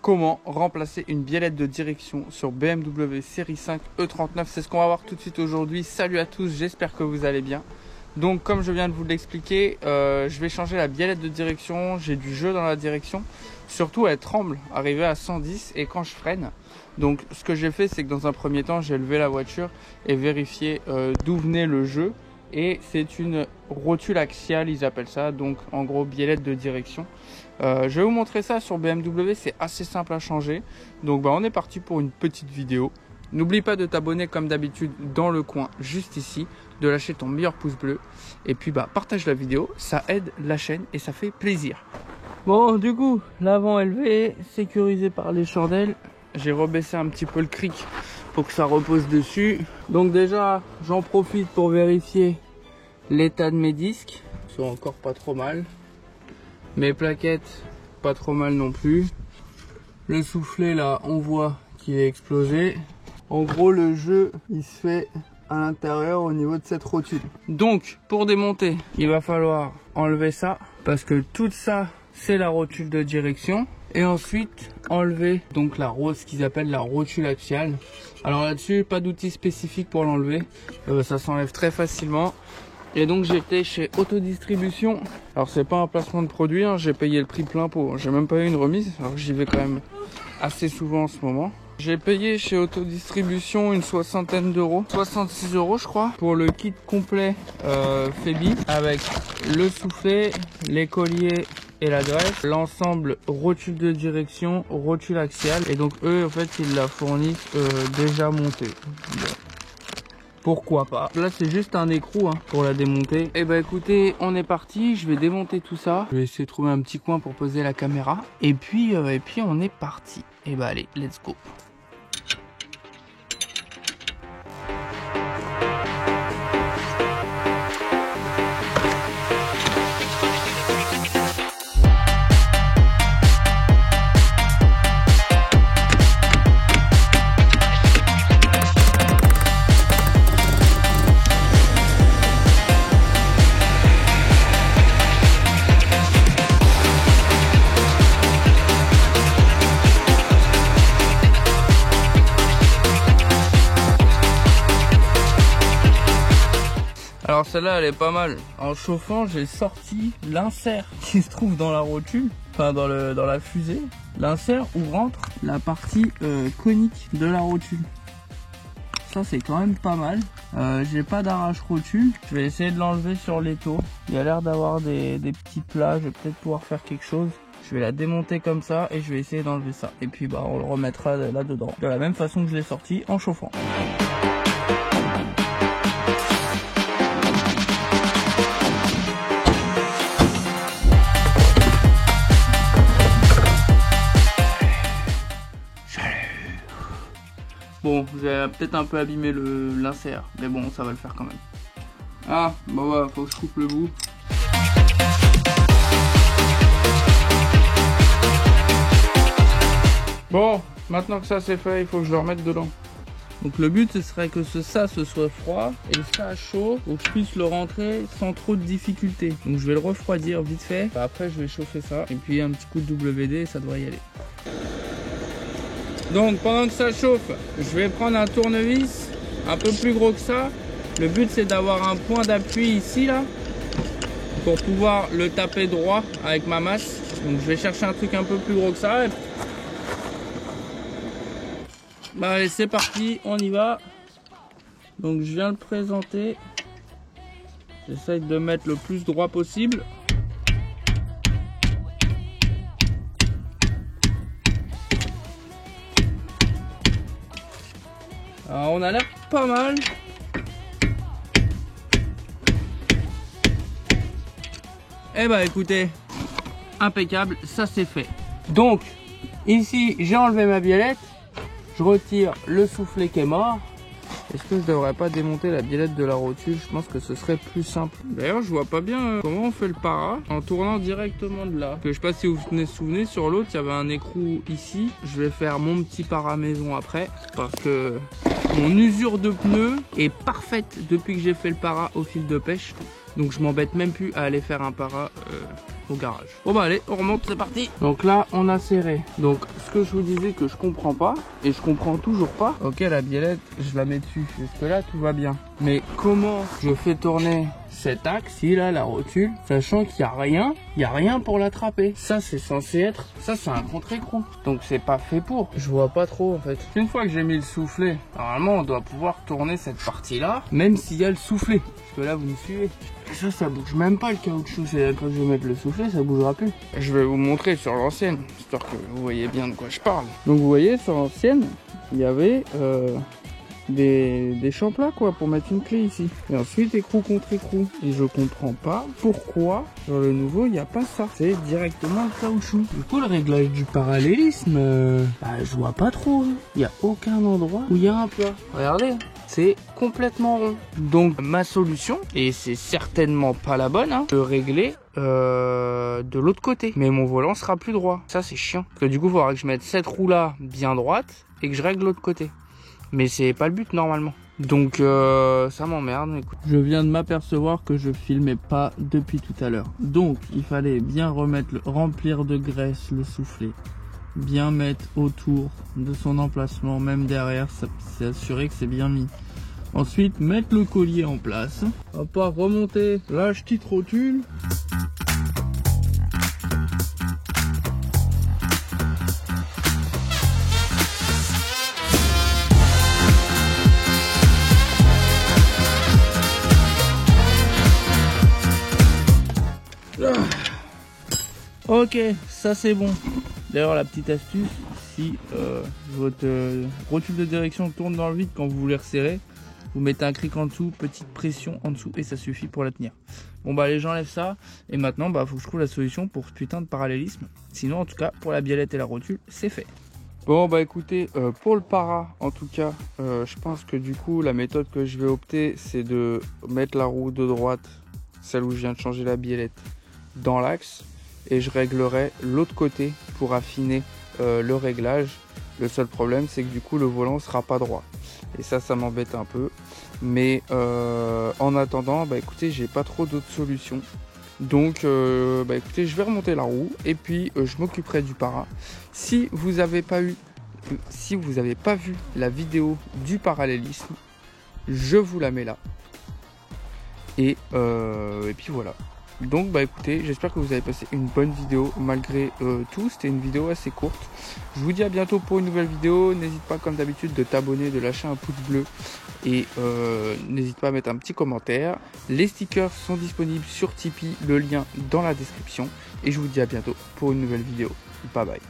comment remplacer une biellette de direction sur BMW série 5 E39. C'est ce qu'on va voir tout de suite aujourd'hui. Salut à tous, j'espère que vous allez bien. Donc comme je viens de vous l'expliquer, je vais changer la biellette de direction. J'ai du jeu dans la direction. Surtout elle tremble, arrivée à 110 et quand je freine. Donc ce que j'ai fait, c'est que dans un premier temps, j'ai levé la voiture et vérifié d'où venait le jeu. Et c'est une rotule axiale, ils appellent ça, donc en gros biellette de direction. Je vais vous montrer ça sur BMW, c'est assez simple à changer. Donc on est parti pour une petite vidéo. N'oublie pas de t'abonner comme d'habitude dans le coin juste ici, de lâcher ton meilleur pouce bleu. Et puis partage la vidéo, ça aide la chaîne et ça fait plaisir. Bon, du coup, l'avant élevé, sécurisé par les chandelles. J'ai rebaissé un petit peu le cric pour que ça repose dessus. Donc déjà, j'en profite pour vérifier l'état de mes disques. Ils sont encore pas trop mal. Mes plaquettes, pas trop mal non plus. Le soufflet là, on voit qu'il est explosé. En gros, le jeu, il se fait à l'intérieur au niveau de cette rotule. Donc, pour démonter, il va falloir enlever ça. Parce que tout ça, c'est la rotule de direction. Et ensuite, enlever donc la rose qu'ils appellent la rotule axiale. Alors là-dessus, pas d'outil spécifique pour l'enlever. Ça s'enlève très facilement. Et donc j'étais chez Autodistribution. Alors c'est pas un placement de produit, hein, j'ai payé le prix plein pot. J'ai même pas eu une remise, alors que j'y vais quand même assez souvent en ce moment. J'ai payé chez Autodistribution une soixantaine d'euros, 66 € je crois, pour le kit complet Febi avec le soufflet, les colliers et la greffe, l'ensemble rotule de direction, rotule axiale. Et donc eux en fait ils la fournissent déjà montée. Bon. Pourquoi pas. Là c'est juste un écrou pour la démonter. Et écoutez, on est parti, je vais démonter tout ça. Je vais essayer de trouver un petit coin pour poser la caméra. Et puis on est parti. Et allez, let's go. Alors celle-là elle est pas mal. En chauffant j'ai sorti l'insert qui se trouve dans la rotule, enfin dans la fusée. L'insert où rentre la partie conique de la rotule. Ça c'est quand même pas mal. J'ai pas d'arrache rotule. Je vais essayer de l'enlever sur l'étau. Il y a l'air d'avoir des petits plats. Je vais peut-être pouvoir faire quelque chose. Je vais la démonter comme ça et je vais essayer d'enlever ça. Et puis on le remettra là-dedans. De la même façon que je l'ai sorti en chauffant. Bon, j'ai peut-être un peu abîmé l'insert, mais bon, ça va le faire quand même. Ah, bon faut que je coupe le bout. Bon, maintenant que ça c'est fait, il faut que je le remette dedans. Donc le but ce serait que ça soit froid et ça chaud pour que je puisse le rentrer sans trop de difficulté. Donc je vais le refroidir vite fait, après je vais chauffer ça et puis un petit coup de WD et ça devrait y aller. Donc pendant que ça chauffe, je vais prendre un tournevis un peu plus gros que ça. Le but c'est d'avoir un point d'appui ici là pour pouvoir le taper droit avec ma masse. Donc je vais chercher un truc un peu plus gros que ça. Allez c'est parti, on y va. Donc je viens le présenter. J'essaye de mettre le plus droit possible. Alors on a l'air pas mal. Écoutez, impeccable, ça c'est fait. Donc ici j'ai enlevé ma biellette. Je retire le soufflet qui est mort. Est-ce que je devrais pas démonter la biellette de la rotule? Je pense que ce serait plus simple. D'ailleurs je vois pas bien comment on fait le para en tournant directement de là. Je sais pas si vous vous souvenez, sur l'autre il y avait un écrou ici. Je vais faire mon petit para maison après parce que mon usure de pneus est parfaite depuis que j'ai fait le para au fil de pêche. Donc je m'embête même plus à aller faire un para au garage. Bon bah allez, on remonte, c'est parti. Donc là, on a serré. Donc ce que je vous disais que je comprends pas, et je comprends toujours pas. Ok, la biellette, je la mets dessus. Jusque là, tout va bien. Mais comment je fais tourner cet axe, il a la rotule, sachant qu'il n'y a rien pour l'attraper. Ça, c'est censé être, ça, c'est un contre-écrou. Donc, c'est pas fait pour. Je vois pas trop, en fait. Une fois que j'ai mis le soufflet, normalement, on doit pouvoir tourner cette partie-là, même s'il y a le soufflet. Parce que là, vous me suivez. Ça bouge même pas le caoutchouc. C'est quand je vais mettre le soufflet, ça bougera plus. Je vais vous montrer sur l'ancienne, histoire que vous voyez bien de quoi je parle. Donc, vous voyez, sur l'ancienne, il y avait, des champs plats quoi pour mettre une clé ici et ensuite écrou contre écrou et je comprends pas pourquoi sur le nouveau il n'y a pas ça, c'est directement le caoutchouc. Du coup le réglage du parallélisme je vois pas trop, il n'y a aucun endroit où il y a un plat, regardez, c'est complètement rond. Donc ma solution, et c'est certainement pas la bonne, de régler de l'autre côté, mais mon volant sera plus droit. Ça c'est chiant parce que du coup il faudra que je mette cette roue là bien droite et que je règle l'autre côté. Mais c'est pas le but normalement. Donc ça m'emmerde. Je viens de m'apercevoir que je filmais pas depuis tout à l'heure. Donc il fallait bien remplir de graisse le soufflet. Bien mettre autour de son emplacement, même derrière, s'assurer que c'est bien mis. Ensuite mettre le collier en place. On va pas remonter la petite rotule. Ok, ça c'est bon. D'ailleurs la petite astuce, si votre rotule de direction tourne dans le vide quand vous voulez resserrer, vous mettez un cric en dessous, petite pression en dessous et ça suffit pour la tenir. Bon bah allez, j'enlève ça et maintenant faut que je trouve la solution pour ce putain de parallélisme. Sinon en tout cas pour la biellette et la rotule c'est fait. Bon bah écoutez, pour le para en tout cas, je pense que du coup la méthode que je vais opter c'est de mettre la roue de droite, celle où je viens de changer la biellette, dans l'axe et je réglerai l'autre côté pour affiner le réglage. Le seul problème c'est que du coup le volant sera pas droit et ça m'embête un peu, mais en attendant écoutez, j'ai pas trop d'autres solutions, donc écoutez, je vais remonter la roue et puis je m'occuperai du para. Si vous n'avez pas vu la vidéo du parallélisme, je vous la mets là et puis voilà. Donc écoutez, j'espère que vous avez passé une bonne vidéo malgré tout. C'était une vidéo assez courte. Je vous dis à bientôt pour une nouvelle vidéo. N'hésite pas comme d'habitude de t'abonner, de lâcher un pouce bleu et n'hésite pas à mettre un petit commentaire. Les stickers sont disponibles sur Tipeee, le lien dans la description. Et je vous dis à bientôt pour une nouvelle vidéo. Bye bye.